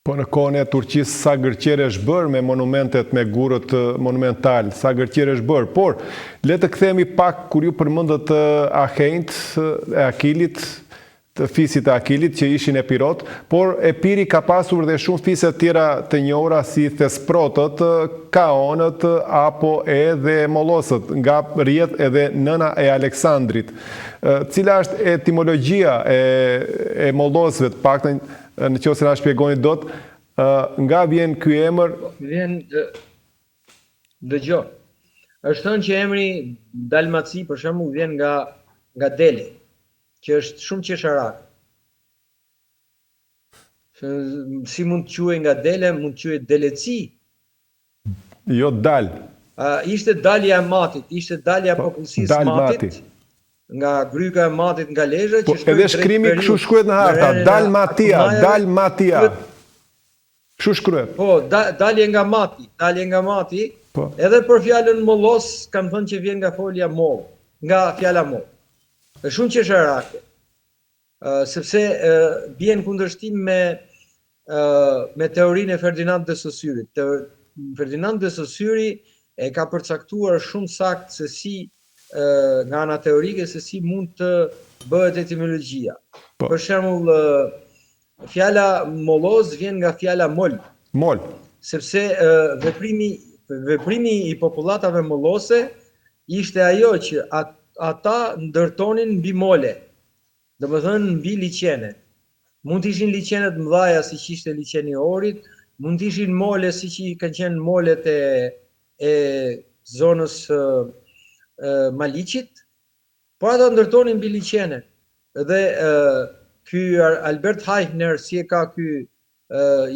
Po në kohën e Turqisë sa gërqere është bërë me monumentet me gurët monumental, sa gërqere është bërë, por le të kthehemi pak kur ju përmendët Ahejt e Akilit, të fisit e Akilit që ishin Epirot, por Epiri ka pasur dhe shumë fise tjera të njohura si Thesprotët, Kaonët apo edhe Mollosët, nga rrjedh edhe nëna e Aleksandrit. Cila është etimologjia e Mollosëve, të paktën në qoftë se na shpjegoni dot, nga vjen ky emër? Vjen dëgjoj. Është thënë që emri Dalmaci për shembull vjen nga Deli, që është shumë qesharak. Si mund të quhej nga Dele, mund të quhej Deleci. Jo Dal. Ishte dalja e Matit, ishte dalja e popullsisë Matit. Nga gryka e Matit nga Lezhë, që shkruaj edhe shkrimi kështu shkruhet në harta, Dalmatia. Kështu shkruhet. Po, dalje nga Mati, edhe për fjalën Mollos kanë thënë që vjen nga folja Moll, nga fjala Moll. Është shumë qesharake. Sepse bjen kundërshtim me teorinë e Ferdinand de Saussurit. Ferdinand de Saussuri e ka përcaktuar shumë saktë se si nga ana teorike se si mund të bëhet etimologjia. Për shembull, fjala Mollos vjen nga fjala Mol. Mol. Sepse veprimi i popullatave mollose ishte ajo që ata ndërtonin mbi mole. Domethënë mbi liçene. Mund të ishin liçene të mëdha siç ishte liçeni i Orit, mund të ishin mole siç i kanë qenë molet e zonës Maliqit, por ata ndërtonin mbi liçene. Dhe ky Albert Heichner, si e ka ky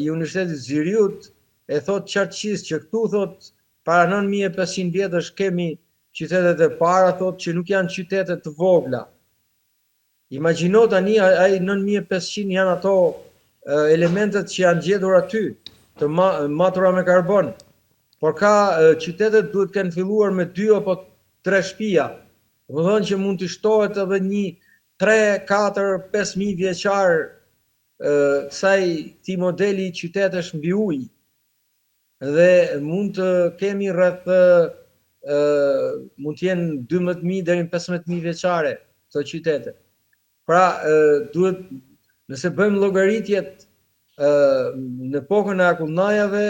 i Universitetit Ziriut, e thot qartësisht që këtu thot para 9500 vjetësh kemi qytetet e para, thot që nuk janë qytete të vogla. Imagjino tani ai 9500 janë ato elementet që janë gjetur aty, të matura me karbon. Por ka qytetet duhet kanë filluar me 2 apo 3 shtëpia. Do thonë që mund të shtohet edhe një 3, 4, 5000 vjeçar këti modeli qytetesh mbi ujë. Dhe mund të kemi rreth mund të jenë 12000 deri në 15000 vjeçare këto qytete. Pra duhet, nëse bëjmë llogaritjet në epokën e akullnajave,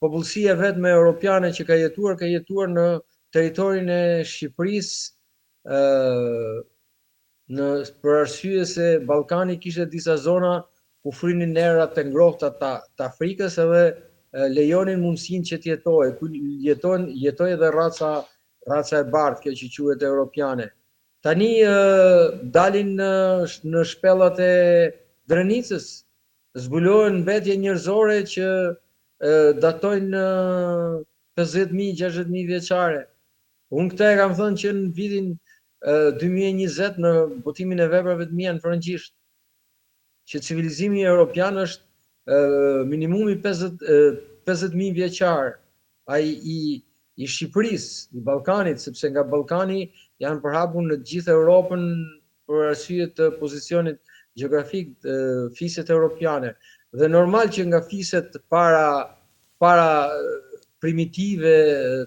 popullsia vetëm europiane që ka jetuar në territorin e Shqipërisë, për arsye se Ballkani kishte disa zona ku frinin erat të ngrohta të Afrikës edhe lejonin mundësinë që të jetojë. Ku jetoi edhe raca e bardhë, kjo që quhet europiane. Tani dalin në shpellat e Drenicës, zbulohen mbetje njerëzore që datojnë 50000, 60000 vjeçare. Unë këta e kam thënë që në vitin 2020 në botimin e veprave të mia në frëngjisht, që civilizimi europian është minimumi 50000 vjeçar, ai i Shqipërisë, i Ballkanit, sepse nga Ballkani janë përhapur në gjithë Europën për arsye të pozicionit gjeografik të fiset europiane. Dhe normal që nga fiset para primitive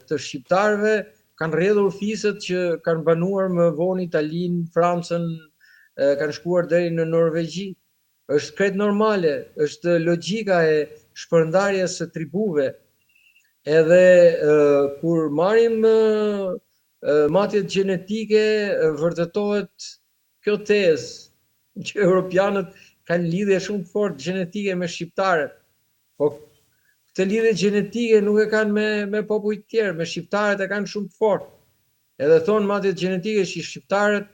të shqiptarëve kanë rrjedhur fiset që kanë banuar më vonë Italinë, Francën, kanë shkuar deri në Norvegji. Është krejt normale, është logjika e shpërndarjes së tribuve. Edhe kur marrim matjet gjenetike, vërtetohet kjo tezë që europianët kanë lidhje shumë të fortë gjenetike me shqiptarët. Po këtë lidhje gjenetike nuk e kanë me popujt tjerë, me shqiptarët e kanë shumë të fortë. Edhe thonë matjet gjenetike që shqiptarët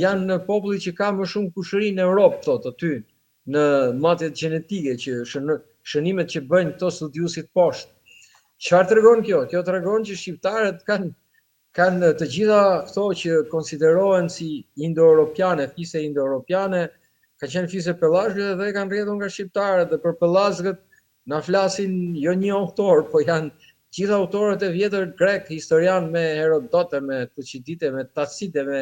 janë populli që ka më shumë kushëri në Europë, thotë aty, në matjet gjenetike, që shënimet që bëjnë këto studiusit poshtë. Çfarë tregon kjo? Kjo tregon që shqiptarët kanë të gjitha këto që konsiderohen si indo-europiane, fise indo-europiane, ka qenë fise pellashke dhe kanë rrjedhur nga shqiptarët. Dhe për pellashkët na flasin jo një autor, po janë gjithë autorët e vjetër grek, historian, me Herodote, me Thucydide, me Tacite, me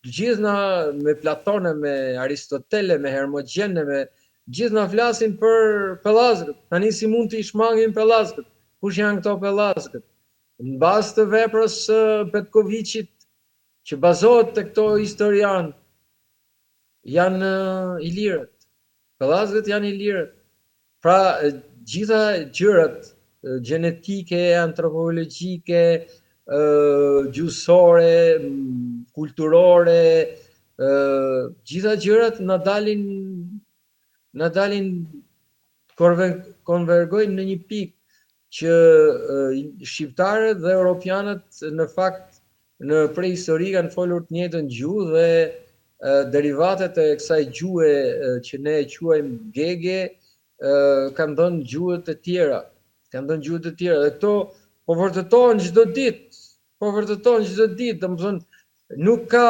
gjithna, me Platone, me Aristotele, me Hermogene, gjithë na flasin për pellazgët. Tani si mund të i shmangin pellazgët? Kush janë këto pellazgët? Në bazë të veprës së Petkovicit, që bazohet të këto historianë, janë ilirët. Pellazgët janë ilirët. Pra, gjitha gjërat gjenetike, antropologjike, gjusore, kulturore, gjitha gjërat na dalin konvergojnë në një pikë që shqiptarët dhe europianët në fakt në prehistori kanë folur të njëjtën gjuhë dhe derivatet e kësaj gjuhe që ne e quajmë gege kanë dhënë gjuhë të tjera. Dhe këto po vërtetohen çdo ditë, domethënë nuk ka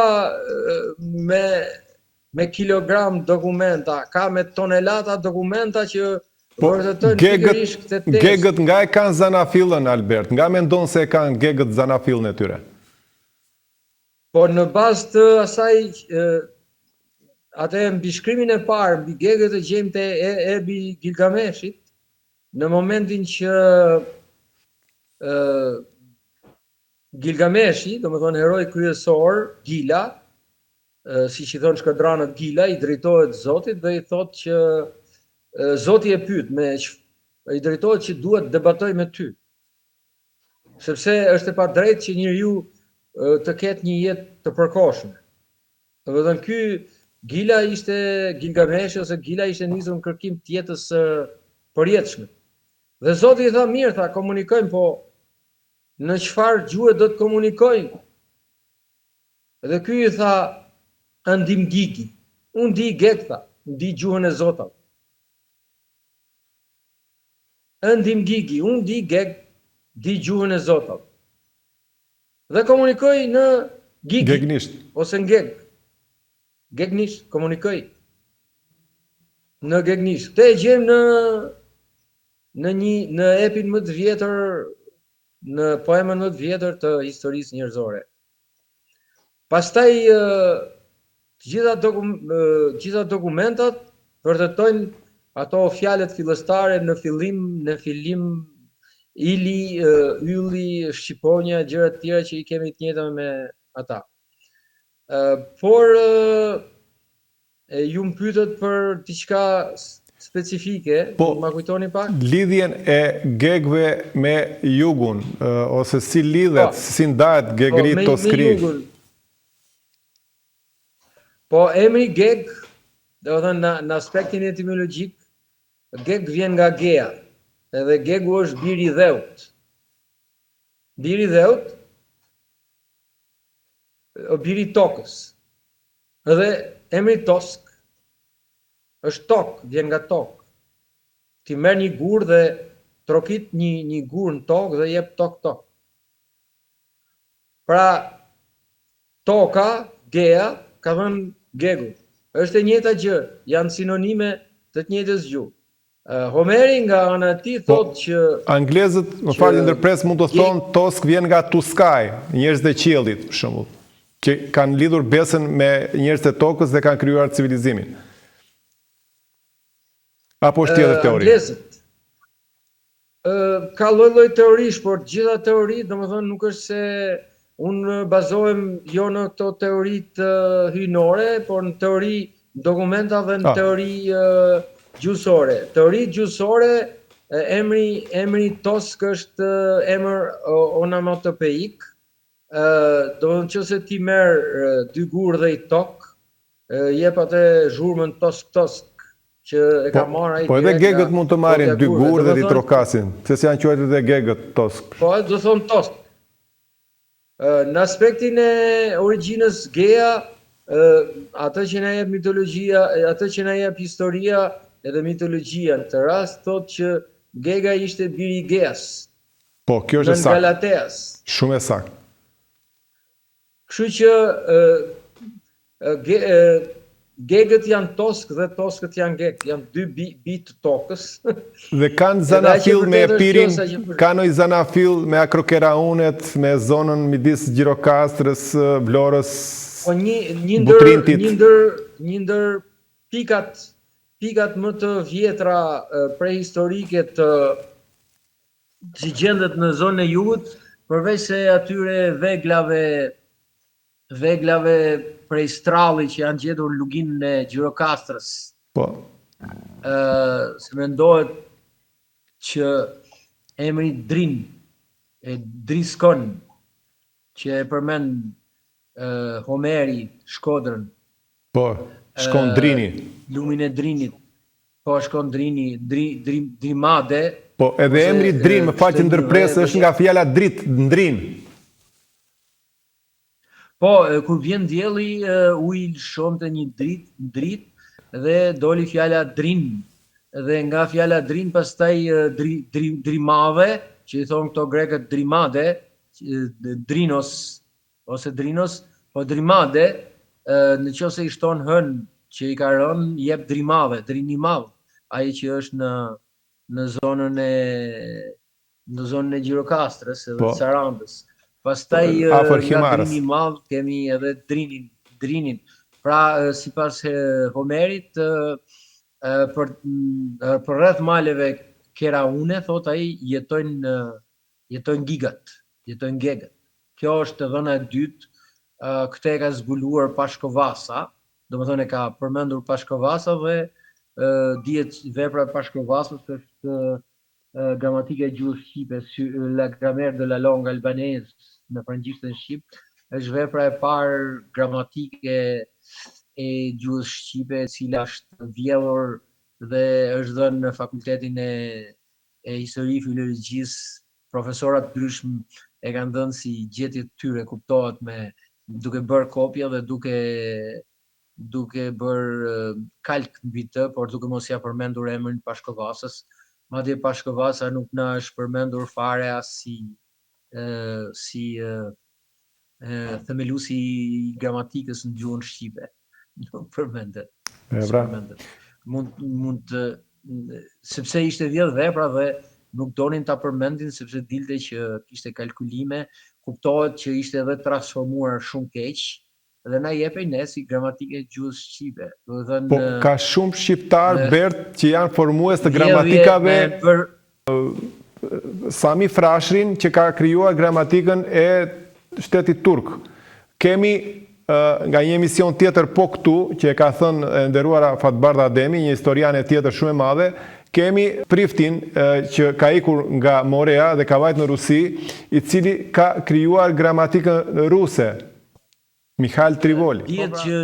me kilogram dokumenta, ka me tonelata dokumenta që vërtetojnë pikërisht këtë tezë. Gegët nga e kanë zanafillën, Albert? Nga mendon se e kanë gegët zanafillën e tyre? Po në bazë të asaj, atë mbi shkrimin e parë, mbi gegët e gjejmë te epi Gilgameshit, në momentin që Gilgameshi, domethënë heroi kryesor, Gila, siç i thon shkodranët Gila, i drejtohet Zotit dhe i thotë që Zoti e pyet i drejtohet që duhet debatoj me ty. Sepse është e padrejtë që njeriu të ketë një jetë të përkohshme. Domethënë ky Gila ishte Gilgameshi ose Gila ishte nisur në kërkim të jetës së përjetshme. Dhe Zoti i tha, mirë, tha, komunikojmë, po në çfarë gjuhë do të komunikojmë? Dhe ky i tha, ndim gigi. Unë di geg, tha, di gjuhën e Zotit. Ndim gigi, unë di geg, di gjuhën e Zotit. Dhe komunikoj në gigi. Gegnisht. Ose në geg. Gegnisht, komunikoj. Në gegnisht. Te e gjem në epin më të vjetër, në poemën më të vjetër të historisë njerëzore. Pastaj të gjitha dokumentat vërtetojnë ato fjalët fillestare në fillim ili, ylli, shqiponja, gjëra të tjera që i kemi të njëjta me ata. Por ju më pyetët për diçka specifike, ma kujtoni pak? Lidhjen e gegëve me jugun, ose si lidhet, si ndahet gegëri toskri? Po, emri geg, do të thënë në aspektin etimologjik, geg vjen nga gea, edhe gegu është biri i dheut. Biri i dheut, o biri i tokës. Edhe emri tosk është tokë, vjen nga tokë. Ti merr një gur dhe trokit një gur në tokë dhe jep tok. Pra, toka, gea, ka thënë gegu. Është e njëjta gjë, janë sinonime të të njëjtës gjuhë. Homeri nga ana e tij thotë që anglezët, më falni ndërpres, mund të thonë tosk vjen nga to sky, njerëzit e qiellit për shembull, që kanë lidhur besën me njerëzit e tokës dhe kanë krijuar civilizimin. Apo është tjetër teori? Anglezët ka lloj teorish, por gjitha teoritë, domethënë nuk është se unë bazohem jo në këto teoritë hyjnore, por në teori dokumenta dhe në teori gjusore. Teori gjusore, emri Tosk është emër onomatopeik. Do të nëse ti merr dy gur dhe i tok, jep atë zhurmën Tosk, që e ka marrë ai. Po edhe gegët mund të marrin dy gur dhe i trokasin, se janë quajtur edhe gegët Tosk. Po, do thon Tosk. Në aspektin e origjinës gea, atë që na jep mitologjia, atë që na jep historia edhe mitologjia në të rast, thotë që gega ishte biri i Geas. Po, kjo është saktë. Në Galateas. Shumë e saktë. Kështu që gegët janë tosk dhe toskët janë geg, janë dy bitë tokës. Dhe kanë zanafill me Epirin, kanë zanafill me Akrokeraunët, me zonën midis Gjirokastrës, Vlorës, Butrintit. Një ndër pikat pikat më të vjetra prehistorike që gjendet në zonën e jugut, përveç se atyre veglave prej stralli që janë gjetur në luginën e Gjirokastrës. Po. Se mendohet që emri Drin, e Driskon, që e përmend Homeri, Shkodrën. Po, shkon Drini. Lumin e Drinit. Po, shkon Drini, Drimade. Po, edhe emri Drin, më fal që ndërpres, është nga fjala drit, ndrin. Po, kur vjen dielli, uji lshonte një drit dhe doli fjala Drin. Dhe nga fjala Drin pastaj Drimave, që i thonë këto grekët Drimade, Drinos ose Drinos, po Drimade, në qoftë se i shton hën që i ka rënë, jep Drimave, Drinimav, ai që është në zonën e Gjirokastrës edhe Sarandës. Pastaj nga Drinimav kemi edhe Drinin. Pra, sipas Homerit, për rreth maleve Keraune, thot ai, jetojnë gigat, jetojnë gegat. Kjo është dhëna e dytë, këtë e ka zbuluar Pashkovasa, domethënë e ka përmendur Pashkovasa dhe dihet vepra e Pashkovasës është gramatika e gjuhës shqipe, la grammaire de la langue albanaise në frëngjishtën shqip, është vepra e parë gramatike e gjuhës shqipe, e cila është vjedhur dhe është dhënë në fakultetin e histori filologjisë. Profesorat ndryshëm e kanë dhënë si gjetje të tyre, kuptohet duke bërë kopja dhe duke bërë kalk mbi të, por duke mos ia përmendur emrin Pashkovasës. Madje Pashkovasa nuk na është përmendur fare as si themelusi i gramatikës në gjuhën shqipe. Nuk përmendet. Mund sepse ishte 10 vepra dhe nuk donin ta përmendin sepse dilte që kishte kalkulime, kuptohet që ishte edhe transformuar shumë keq dhe na jepej ne si gramatike e gjuhës shqipe. Po ka shumë shqiptar Bert që janë formues të gramatikave. Sami Frashrin që ka krijuar gramatikën e shtetit turk. Kemi nga një emision tjetër po këtu, që e ka thënë e nderuara Fatbarda Ademi, një historiane tjetër shumë e madhe, kemi Priftin që ka ikur nga Morea dhe ka vajt në Rusi, i cili ka krijuar gramatikën ruse, Mihail Trivoli. Dihet që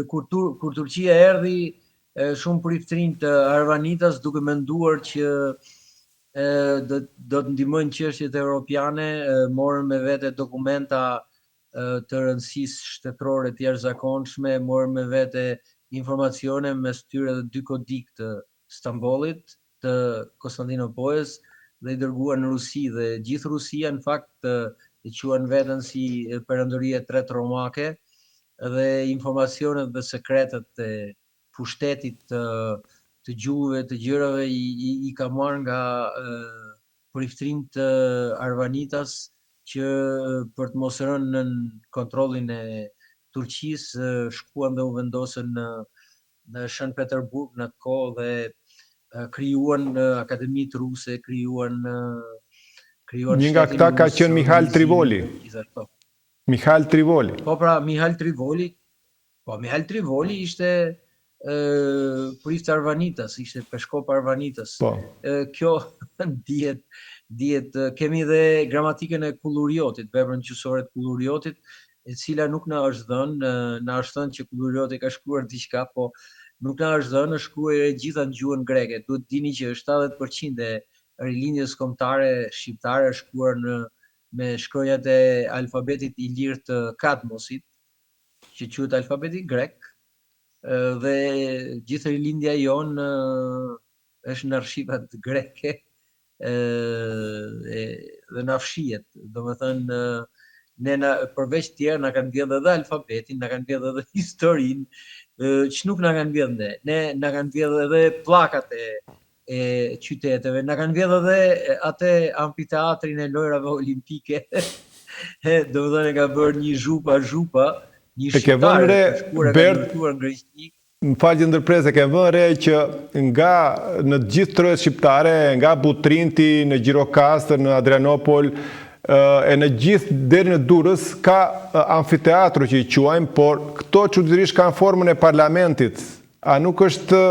kur Turqia erdhi, shumë priftrin të Arvanitas duke menduar që do të ndihmojnë çështjet europiane, morën me vete dokumenta të rëndësisë shtetërore të jashtëzakonshme, morën me vete informacione mes tyre dhe 2 kodik të Stambollit, të Konstantinopolës dhe i dërguan në Rusi dhe gjithë Rusia në fakt e quan veten si Perëndoria e Tretë Romake dhe informacionet dhe sekretet e pushtetit të gjuhëve të gjërave i ka marrë nga priftrin të Arvanitas që për të mos rënë në kontrollin e Turqisë shkuan dhe u vendosën në Shën Peterburg në atë kohë dhe krijuan akademitë ruse, krijuan një nga këta ka qenë Mihail Trivoli. Mihail Trivoli. Po pra, Mihail Trivoli ishte prift Arvanitas, ishte peshkop Arvanitas. Po. Kjo dihet kemi dhe gramatikën e Kulluriotit, veprën gjysore të Kulluriotit, e cila nuk na është dhënë, na është thënë që Kullurioti ka shkruar diçka, po nuk na është dhënë, është shkruar e gjitha në gjuhën greke. Duhet dini që 70% e rilindjes kombëtare shqiptare është shkruar me shkronjat e alfabetit i lirë të Kadmosit, që quhet alfabeti grek, dhe gjithë rilindja jonë është në arshivat greke dhe na fshihet. Domethënë ne përveç tjerë na kanë vjedhë edhe alfabetin, na kanë vjedhë edhe historinë, që nuk na kanë vjedhë ne. Ne na kanë vjedhë edhe pllakat e qyteteve, na kanë vjedhë edhe atë amfiteatrin e lojrave olimpike. Domethënë ka bërë një zhupa, një shqiptar, Bert, në Greqi. Më falë që ndërprese, ke vënë re që nga në të gjithë trojët shqiptare, nga Butrinti, në Gjirokastër, në Adrianopol, e në gjithë deri në Durrës, ka amfiteatru që i quajmë, por këto çuditërisht kanë formën e parlamentit. A nuk është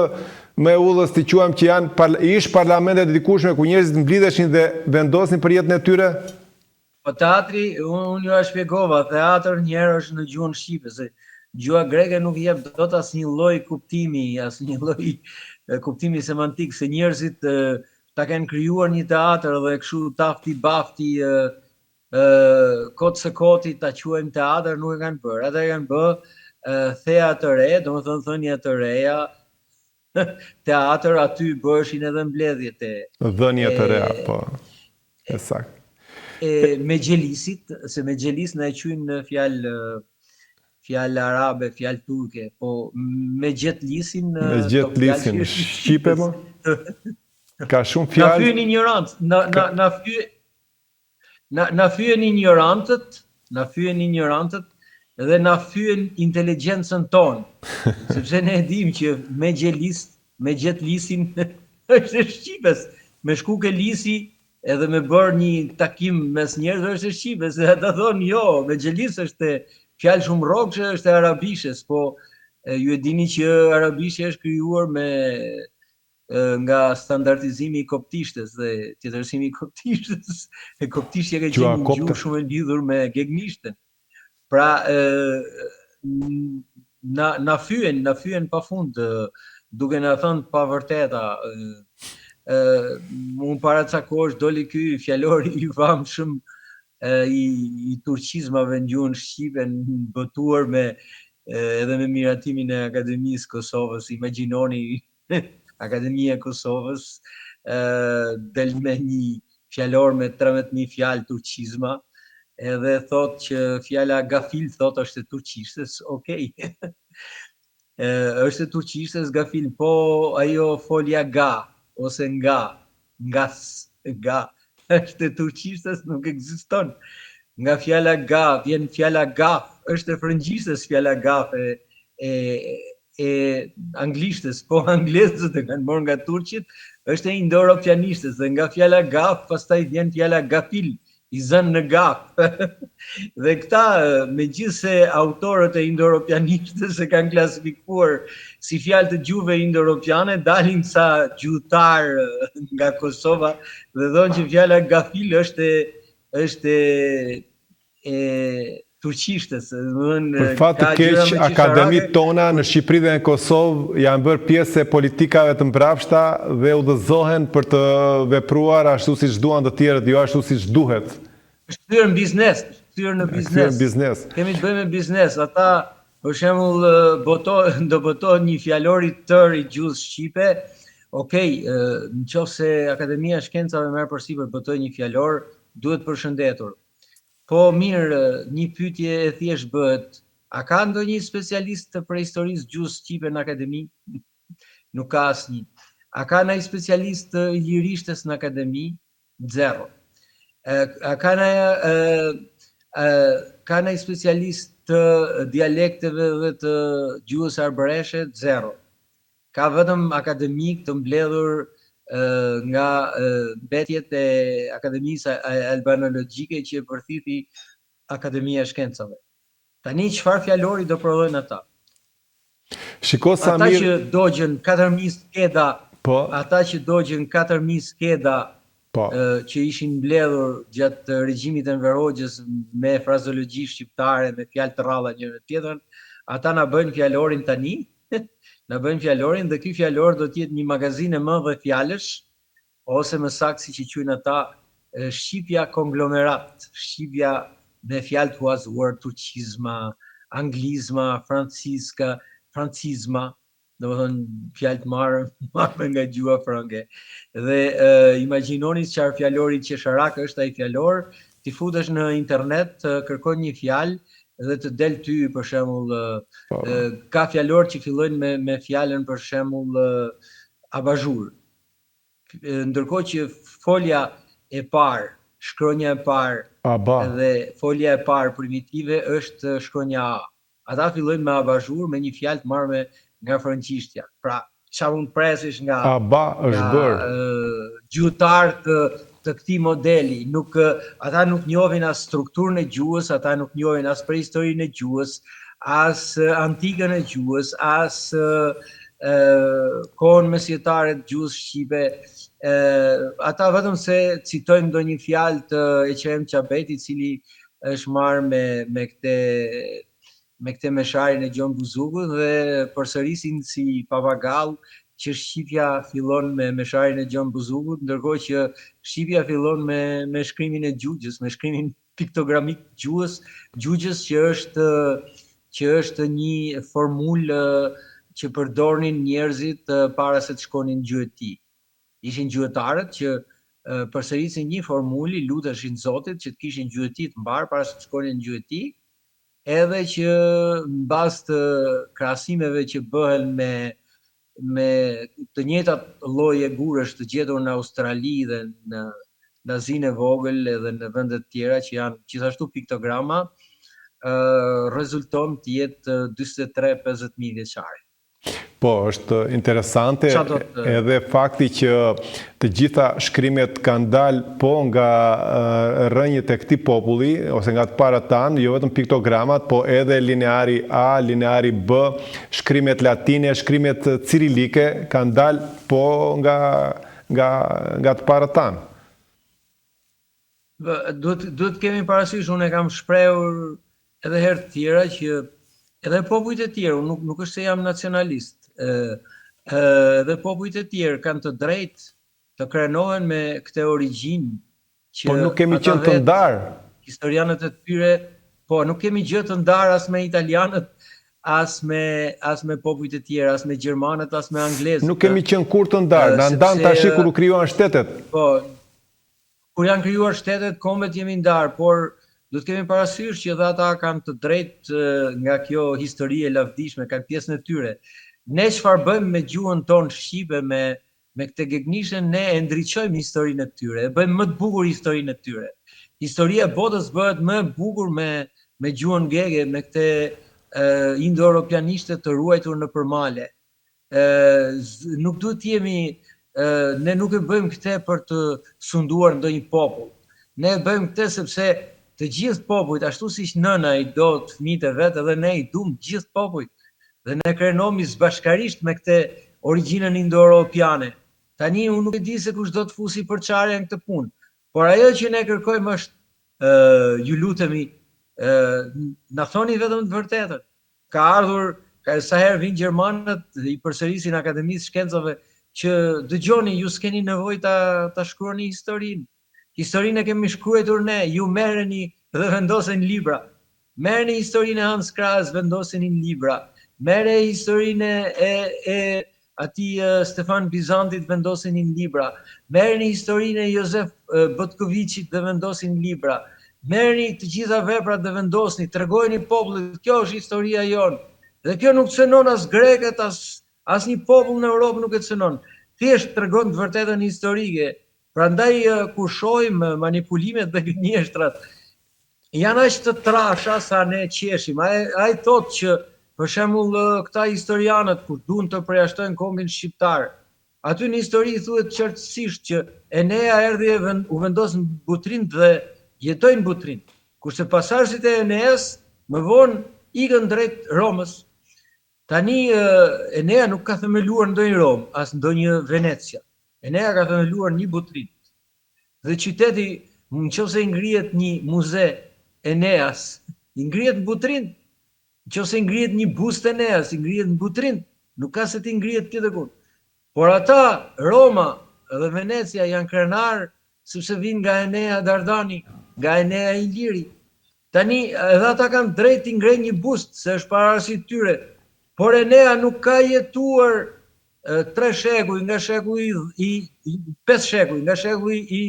me udhës të quajmë që janë ish parlamentet e dikushme ku njerëzit mblidheshin dhe vendosin për jetën e tyre? Po teatri, unë ju a shpjegova, teatr njerë është në gjuhën shqipe, se gjua greke nuk jep dot asnjë lloj kuptimi, asnjë lloj kuptimi semantik, se njerëzit ta kanë krijuar një teatr dhe kështu tafti bafti kot se koti ta quajmë teatr nuk e kanë bërë. Ata kanë bë thea të re, domethënë thënia të reja, teatr aty bëheshin edhe mbledhjet dhënia të reja, po. Ësakt. Me gjelisit, se me gjelis na e quajnë fjalë arabe, fjalë turke, po me gjetlisin... Me gjetlisin, shqipe mo? Ka shumë fjalë... Na fyen ignorancë, na fyen ignorantët, dhe na fyen inteligjencën tonë, sepse ne e dim që me gjetlisin është e shqipes, me shku ke lisi, edhe me bërë një takim mes njerëzve është e shqipes, dhe ata thonë jo, me gjelis është fjalë shumë rrogëshe, është e arabishes, po ju e dini që arabishe është krijuar nga standardizimi i koptishtes dhe tjetërsimi i koptishtes. E koptishtja ka qenë një gjuhë shumë e lidhur me gegnishten. Pra, na fyen pafund, duke na thënë pa vërteta. Unë para ca kohësh doli ky fjalori i famshëm i turqizmave në gjuhën shqipe, botuar edhe me miratimin e Akademisë Kosovës. Imagjinoni Akademia e Kosovës del me një fjalor me 13.000 fjalë turqizma, edhe thot që fjala gafil thot është e turqishtes, okej. Është e turqishtes gafil, po ajo folja ga ose ngas, ga, është e turqishtes, nuk ekziston. Nga fjala ga, vjen fjala gaf, është e frëngjishtes fjala gaf e anglishtes, po anglezët e kanë marrë nga turqit, është e indo-europianishtes, dhe nga fjala gaf, pastaj vjen fjala gafil, i zënë në gaf. Dhe këta, megjithse autorët e indo-europianishtes e kanë klasifikuar si fjalë të gjuhëve indo-europiane, dalin sa gjuhëtar nga Kosova dhe thonë që fjala gafil është e turqishtes. Për fat të keq, akademitë tona në Shqipëri dhe në Kosovë janë bërë pjesë e politikave të mbrapshta dhe udhëzohen për të vepruar ashtu siç duan të tjerët, jo ashtu siç duhet. Është thyer në biznes, Kemi të bëjmë me biznes. Ata, për shembull, do botohet një fjalor i tërë i gjuhës shqipe. Okej, nëse Akademia e Shkencave merr përsipër botoj një fjalor, duhet përshëndetur. Po mirë, një pyetje e thjesht bëhet, a ka ndonjë specialist të prehistorisë gjuhës shqipe në akademi? Nuk ka asnjë. A ka ndonjë specialist i lirishtes në akademi? Zero. A ka ndonjë specialist të dialekteve dhe të gjuhës arbëreshe? Zero. Ka vetëm akademik të mbledhur nga mbetjet e Akademisë Albanologjike që e përthithi Akademia e Shkencave. Tani çfarë fjalori do prodhojnë ata? Shiko sa ata mirë. Që dogjën 4.000 skeda, po. Ata që dogjën 4.000 skeda po. Që ishin mbledhur gjatë regjimit Enver Hoxhës me frazologji shqiptare, me fjalë të rralla njëra tjetrën, ata na bëjnë fjalorin tani. Na bëjnë fjalorin dhe ky fjalor do të jetë një magazinë e madhe fjalësh, ose më saktë siç i quajnë ata, shqipja konglomerat, shqipja me fjalë të huazuar, turqizma, anglizma, francizma, domethënë fjalë të marrë nga gjuha franke. Dhe imagjinoni çfarë fjalori qesharak është ai fjalor, ti futesh në internet, kërkon një fjalë dhe të del ty, për shembull, ka fjalor që fillojnë me fjalën, për shembull, abazhur. Ndërkohë që folja e parë, shkronja e parë dhe folja e parë primitive është shkronja A. Ata fillojnë me abazhur, me një fjalë të marrë nga frëngjishtja. Pra, çfarë mund presish nga Aba është bërë. gjuhëtar të këtij modeli. Ata nuk njohin as strukturën e gjuhës, ata nuk njohin as prehistorinë e gjuhës, as antikën e gjuhës, as kohën mesjetare të gjuhës shqipe. Ata vetëm se citojnë ndonjë fjalë të Eqrem Çabetit, i cili është marrë me këtë mesharin e Gjon Buzukut dhe përsërisin si papagall që shqipja fillon me mesharin e Gjon Buzukut, ndërkohë që shqipja fillon me shkrimin e gjugjës, me shkrimin piktogramik gjugjës që është një formulë që përdornin njerëzit para se të shkonin në gjuhëti. Ishin gjuhëtarët që përsërisin një formuli, luteshin Zotit që të kishin gjuhëti të mbar para se të shkonin në gjuhëti, edhe që mbas të krahasimeve që bëhen me të njëjtat lloje gurësh të gjetur në Australi dhe në Azinë e vogël edhe në vende të tjera që janë gjithashtu piktograma, rezulton të jetë 43-50.000 vjeçare. Po, është interesante edhe fakti që të gjitha shkrimet kanë dalë po nga rrënjët e këtij populli, ose nga të para tanë, jo vetëm piktogramat, po edhe lineari A, lineari B, shkrimet latine, shkrimet cirilike, kanë dalë po nga të para tanë. Duhet kemi parasysh, unë e kam shprehur edhe herë të tjera që edhe popujt e tjerë, nuk është se jam nacionalist, edhe popujt e tjerë kanë të drejtë të krenohen me këtë origjinë që po nuk kemi qenë të ndarë. Historianët e tyre, po nuk kemi gjë të ndarë as me italianët, as me popujt e tjerë, as me gjermanët, as me anglezët. Nuk kemi qenë kur të ndarë, na ndan tash kur u krijuan shtetet. Po, kur janë krijuar shtetet, kombet jemi ndarë, por do të kemi parasysh që dhe ata kanë të drejtë nga kjo histori e lavdishme, kanë pjesën e tyre. Ne çfarë bëjmë me gjuhën tonë shqipe, me këtë gegnishe, ne e ndriçojmë historinë e tyre, e bëjmë më të bukur historinë e tyre. Historia e botës bëhet më e bukur me gjuhën gege, me këtë indo-europianishte të ruajtur në përmale. Nuk duhet të jemi, ne nuk e bëjmë këtë për të sunduar ndonjë popull. Ne e bëjmë këtë sepse të gjithë popujt, ashtu siç nëna i do të fëmijët e vet, edhe ne i duam të gjithë popujt. Dhe ne krenohemi zbashkarisht me këtë origjinën indo-europiane. Tani unë nuk e di se kush do të fusi përçarje në këtë punë, por ajo që ne kërkojmë është, ju lutemi, na thoni vetëm të vërtetën. Ka ardhur, sa herë vinë gjermanët, i përsërisin Akademisë Shkencave, që dëgjoni, ju s'keni nevojë ta shkruani historinë. Historinë e kemi shkruar ne, ju merreni dhe vendoseni libra. Merreni historinë e Hans Krahës, vendoseni në libra. Merreni historinë e atij Stefan Bizantit, vendoseni në libra. Merreni historinë e Jozef Botkoviçit dhe vendoseni në libra. Merreni të gjitha veprat dhe vendosni, tregojeni popullit, kjo është historia jonë. Dhe kjo nuk cënon as grekët, as një popull në Europë nuk e cënon. Thjesht tregon të vërtetën historike. Prandaj kur shohim manipulimet dhe gënjeshtrat, janë aq të trasha sa ne qeshim. Ai thotë që për shembull këta historianët kur duan të përjashtojnë kombin shqiptar, aty në histori thuhet qartësisht që Enea erdhi u vendos në Butrind dhe jetoi në Butrind. Kurse pasazhet e Eneas më vonë ikën drejt Romës. Tani Enea nuk ka themeluar ndonjë Romë, as ndonjë Venecia. Enea ka themeluar një Butrind. Dhe qyteti, nëse i ngrihet një muze Eneas, i ngrihet në Butrind. Nëse i ngrihet një bust Eneas, i ngrihet në Butrind. Nuk ka se ti ngrihet tjetër ku. Por ata, Roma dhe Venecia janë krenar sepse vinë nga Enea Dardani, nga Enea Iliri. Tani edhe ata kanë drejt të ngrejnë një bust, se është parasit tyre. Por Enea nuk ka jetuar 3 shekuj, nga shekulli i 5 shekuj, nga shekulli i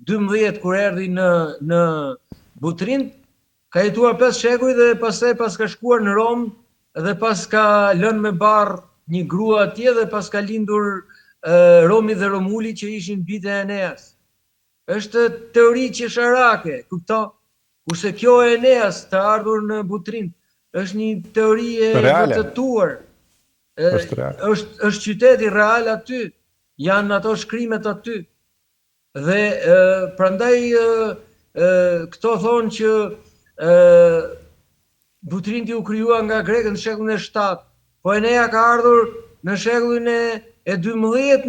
12 kur erdhi në Butrind, ka jetuar 5 shekuj dhe pastaj pas ka shkuar në Rom dhe pas ka lënë me barr një grua atje dhe pas ka lindur Romi dhe Romuli që ishin bijtë e Eneas. Është teori qesharake, kupton? Kurse kjo e Eneas të ardhur në Butrind është një teori e vërtetuar. Është real. është qyteti real aty, janë ato shkrimet aty. Dhe prandaj këto thonë që Butrinti u krijua nga grekët në shekullin e 7, po Enea ka ardhur në shekullin e 12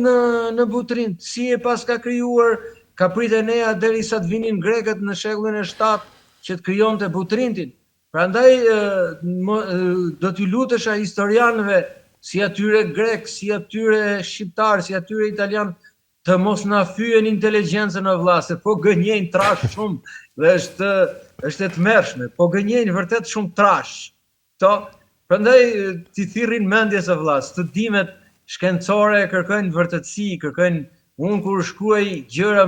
në Butrint. Si e pas ka krijuar, ka prit Enea derisa të vinin grekët në shekullin e 7 që të krijonte Butrintin. Prandaj do t'ju lutesha historianëve, si atyre grek, si atyre shqiptar, si atyre italian, të mos na fyen inteligjencën në vlla, se po gënjejnë trash shumë dhe është e tmerrshme, po gënjejnë vërtet shumë trash. Prandaj ti thirrin mendjes së vlla, studimet shkencore kërkojnë vërtetësi, kërkojnë. Unë kur shkruaj gjëra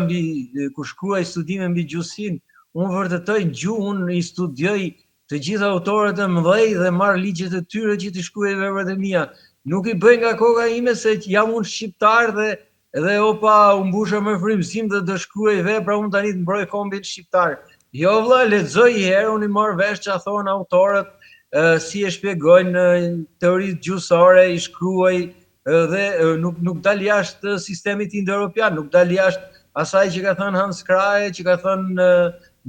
kur shkruaj studime mbi gjuhësinë, unë vërtetoj gjuhën, i studioj të gjitha autorët e mëdhej dhe marr ligjet e tyre që ti shkruaj veprat e mia. Nuk i bëj nga koka ime se jam unë shqiptar dhe opa u mbusha me frymësim dhe do shkruaj vepra unë tani të mbroj kombin shqiptar. Jo vlla, lexoj një herë, unë i marr vesh çfarë thon autorët, si e shpjegojnë teoritë gjuhësore, i shkruaj dhe nuk dal jashtë sistemit indo-europian, nuk dal jashtë asaj që ka thënë Hans Krahe, që ka thënë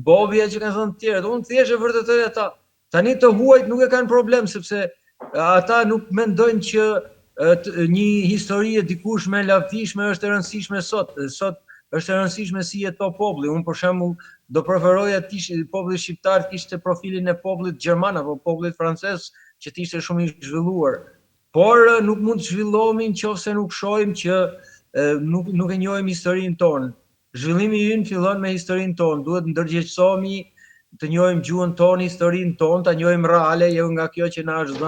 Bobia, që ka thënë të tjerët. Unë thjesht e vërtetoj ata. Tani të huajt nuk e kanë problem, sepse ata nuk mendojnë që një histori e dikush me lavdishme është e rëndësishme sot. Sot është e rëndësishme si jeton populli. Unë për shembull do preferoja populli shqiptar të kishte profilin e popullit gjerman apo popullit francez, që të ishte shumë i zhvilluar. Por nuk mund të zhvillohemi nëse nuk shohim që nuk e njohim historinë tonë. Zhvillimi ynë fillon me historinë tonë. Duhet ndërgjegjësohemi, të njohim gjuhën tonë, historinë tonë, ta njohim reale, jo nga kjo që na është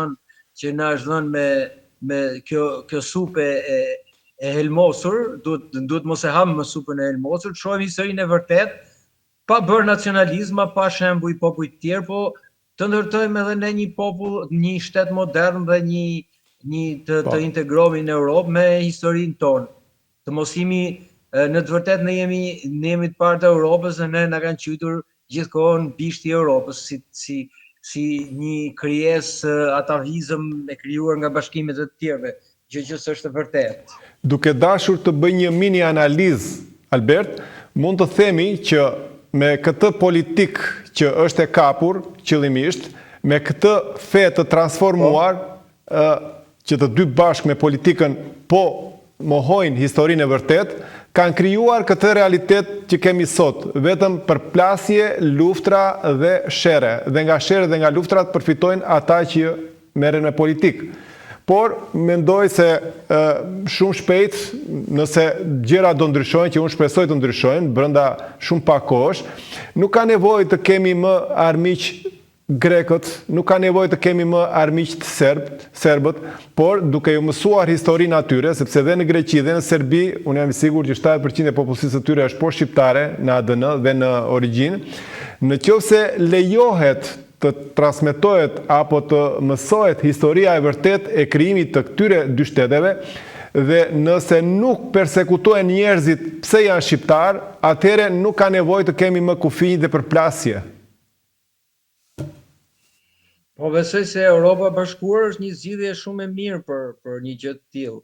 dhënë me kjo supë e helmosur. Duhet mos e ham më supën e helmosur, të shohim historinë e vërtet, pa bërë nacionalizma, pa shembuj popujt tjerë, po të ndërtojmë edhe ne një popull, një shtet modern dhe të integrohemi në Europë me historinë tonë. Të mos jemi në të vërtetë ne jemi të parë të Europës dhe ne na kanë quajtur gjithkohën bishti i Europës, si një krijesë atavizëm e krijuar nga bashkimet e tjerëve, gjë që s'është e vërtetë. Duke dashur të bëj një mini analizë, Albert, mund të themi që me këtë politik që është e kapur qëllimisht, me këtë fe të transformuar, që të dy bashkë me politikën po mohojnë historinë e vërtet, kanë krijuar këtë realitet që kemi sot, vetëm përplasje, luftra dhe shere. Dhe nga shere dhe nga luftrat përfitojnë ata që merren me politikë. Por mendoj se shumë shpejt, nëse gjëra do ndryshojnë, që unë shpresoj të ndryshojnë, brenda shumë pak kohësh, nuk ka nevojë të kemi më armiq grekët, nuk ka nevojë të kemi më armiq serbët, por duke ju mësuar historinë atyre, sepse dhe në Greqi dhe në Serbi, unë jam i sigurt që 70% e popullsisë së tyre është po shqiptare në ADN dhe në origjinë, nëse lejohet të transmetohet apo të mësohet historia e vërtet e krijimit të këtyre dy shteteve, dhe nëse nuk persekutohen njerëzit pse janë shqiptar, atëherë nuk ka nevojë të kemi më kufi dhe përplasje. Po besoj se Europa e Bashkuar është një zgjidhje shumë e mirë për një gjë të tillë.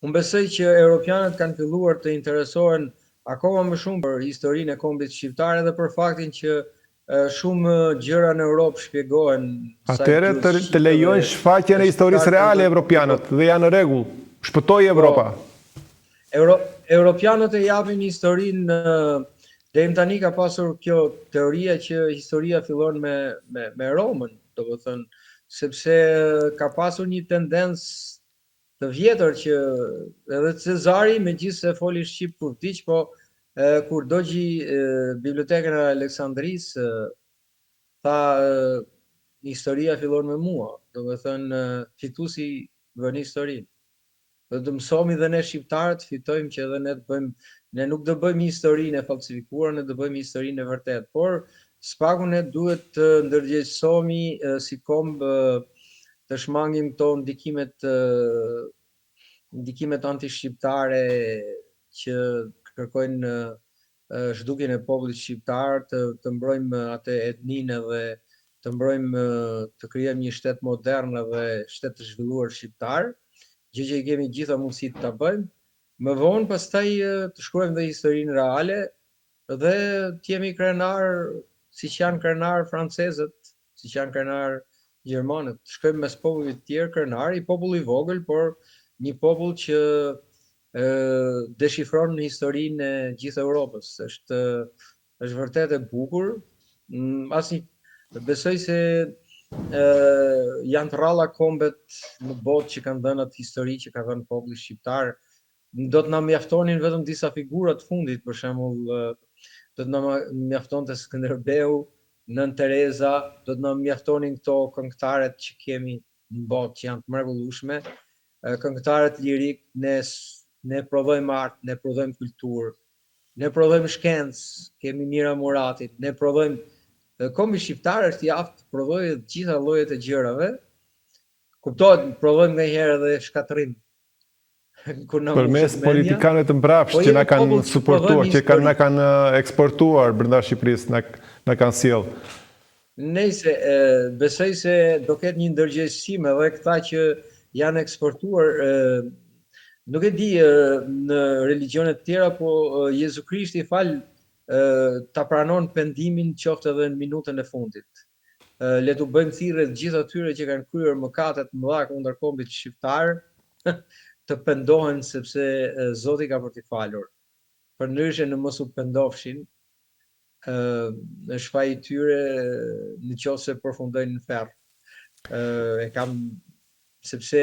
Unë besoj që europianët kanë filluar të interesohen akoma më shumë për historinë e kombit shqiptar dhe për faktin që shumë gjëra në Europë shpjegohen. Atëherë të lejojnë shfaqjen e historisë reale evropianët dhe janë në rregull. Shpëtoi Evropa. Europianët e japin historinë. Deri tani ka pasur kjo teoria që historia fillon me Romën, domethënë, sepse ka pasur një tendencë të vjetër që edhe Cezari, megjithëse foli shqip kur vdiq, po kur dogji bibliotekën e Aleksandrisë, tha historia fillon me mua, domethënë fituesi bën historinë. Dhe të mësohemi dhe ne shqiptarët, fitojmë që edhe ne të bëjmë, ne nuk do bëjmë historinë e falsifikuar, ne do bëjmë historinë e vërtetë, por spaku ne duhet të ndërgjegjësohemi si kombë të shmangim këto ndikimet anti-shqiptare që kërkojnë zhdukjen e popullit shqiptar, të mbrojmë atë etninë të mbrojmë të krijojmë një shtet modern dhe shtet të zhvilluar shqiptar, gjë që i kemi gjitha mundësitë ta bëjmë. Më vonë pastaj të shkruajmë dhe historinë reale dhe të jemi krenar siç janë krenar francezët, siç janë krenar gjermanët. Të shkojmë mes popujve të tjerë krenar, i popull i vogël, por një popull që deshifron historinë e gjithë Europës. Është vërtet e bukur. Besoj se janë të rralla kombet në botë që kanë dhënë atë histori që ka dhënë populli shqiptar. Do të na mjaftonin vetëm disa figura të fundit, për shembull, do të na mjaftonte Skënderbeu, Nën Tereza, do të na mjaftonin këto këngëtarët që kemi në botë që janë të mrekullueshme, këngëtarët lirik, ne prodhojmë art, ne prodhojmë kulturë, ne prodhojmë shkencë, kemi Mira Muratin, ne prodhojmë kombi shqiptar është i aftë të prodhojë të gjitha llojet e gjërave. Kuptohet, prodhojmë ndonjëherë edhe shkatërrim. Përmes politikanëve të mbrapsht që na kanë suportuar, që na kanë eksportuar brenda Shqipërisë, na kanë sjell. Nëse besoj se do ketë një ndërgjegjësim edhe këta që janë eksportuar, nuk e di në religione të tjera, po Jezu Krishti ta pranon pendimin qoftë edhe në minutën e fundit. Le t'u bëjmë thirrje të gjithë atyre që kanë kryer mëkate të mëdha kundër kombit shqiptar, të pendohen sepse Zoti ka për t'i falur. Përndryshe në mos u pendofshin, është faji i tyre nëse përfundojnë në ferr. Sepse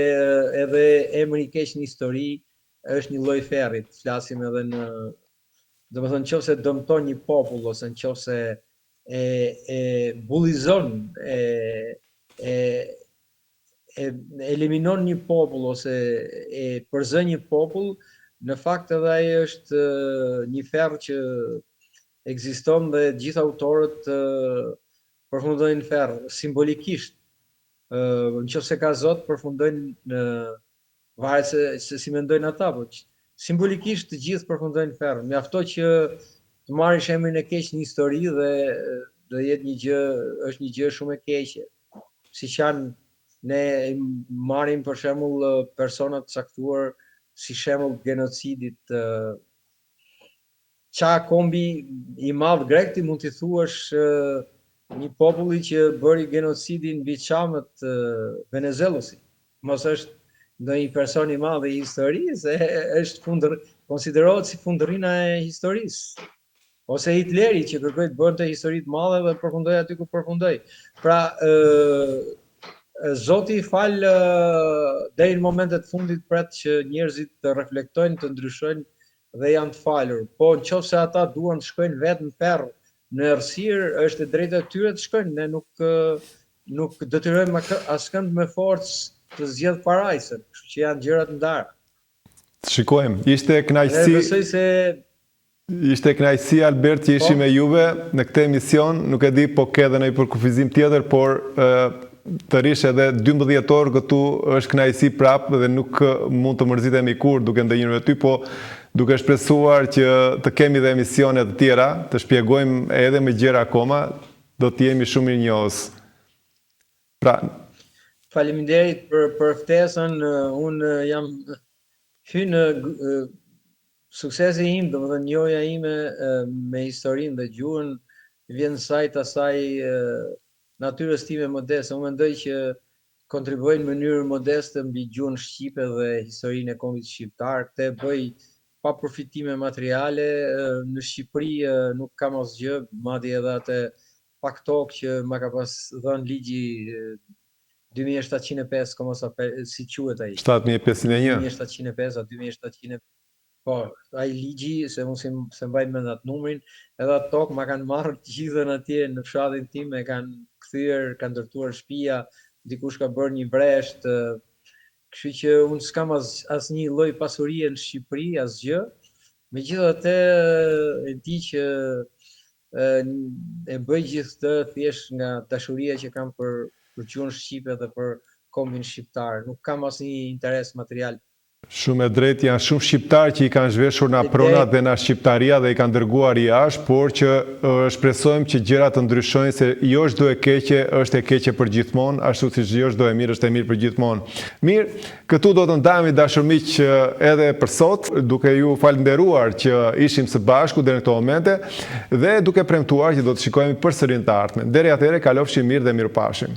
edhe emri i keq në histori është një lloj ferrit. Flasim edhe domethënë nëse dëmton një popull ose nëse e bullizon, eliminon një popull ose e përzë një popull, në fakt edhe ai është një ferr që ekziston dhe gjithë autorët përfundojnë në ferr, simbolikisht. Nëse ka Zot, përfundojnë varet se si mendojnë ata, po simbolikisht të gjithë përfundojnë në ferr. Mjafton që të marrësh emrin e keq në histori dhe do jetë është një gjë shumë e keqe. Siç janë, ne marrim për shembull persona të caktuar si shembull genocidit. Qa kombi i madh grek ti mund t'i thuash një populli që bëri genocidin mbi çamët Venezuelusit. Mos është ndonjë person i madh i historisë, është konsiderohet si fundërrina e historisë. Ose Hitleri që kërkoi të bënte histori të madhe dhe përfundoi aty ku përfundoi. Pra, Zoti i fal deri në momentet fundit pret që njerëzit të reflektojnë, të ndryshojnë dhe janë të falur. Po nëse ata duan të shkojnë vetë në ferr, në errësirë, është e drejtë e tyre të shkojnë. Ne nuk detyrojmë askënd me forcë të zgjedh parajsën, kështu që janë gjëra të ndara. Shikojmë, ishte kënaqësi. Ishte kënaqësi Albert që ishim me juve në këtë emision, nuk e di po ke edhe në një përkufizim tjetër, por të rish edhe 12 orë këtu është kënaqësi prapë dhe nuk mund të mërzitemi kur duke ndonjëherë me ty, po duke shpresuar që të kemi dhe emisione të tjera, të shpjegojmë edhe me gjëra akoma, do të jemi shumë mirënjohës. Pra, faleminderit për ftesën, unë jam hyrë në suksesi im, domethënë njohja ime me historinë dhe gjuhën vjen sajt asaj natyrës time modeste. Unë mendoj që kontribuoj në mënyrë modeste mbi gjuhën shqipe dhe historinë e kombit shqiptar. Këtë bëj pa përfitime materiale. Në Shqipëri nuk kam asgjë, madje edhe atë pak tokë që ma ka pas dhënë ligji 2705, si quhet ai? 7501. 2705 a 2700. Po, ai ligji, se unë se mbaj mend atë numrin, edhe atë tokë ma kanë marrë të gjithën atje në fshatin tim, e kanë kthyer, kanë ndërtuar shtëpia, dikush ka bërë një bresht, kështu që unë s'kam asnjë lloj pasurie në Shqipëri, asgjë. Megjithatë e di që e bëj gjithë këtë thjesht nga dashuria që kam për gjuhën shqipe dhe për kombin shqiptar. Nuk kam asnjë interes material. Shumë e drejtë, janë shumë shqiptarë që i kanë zhveshur na pronat dhe na shqiptaria dhe i kanë dërguar jashtë, por që shpresojmë që gjërat të ndryshojnë, se jo çdo e keqe është e keqe për gjithmonë, ashtu si jo çdo e mirë është e mirë për gjithmonë. Mirë, këtu do të ndajemi dashur miq edhe për sot, duke ju falënderuar që ishim së bashku deri në këto momente dhe duke premtuar që do të shikojmë përsëri në të ardhmen. Deri atëherë, kalofshi mirë dhe mirupafshim.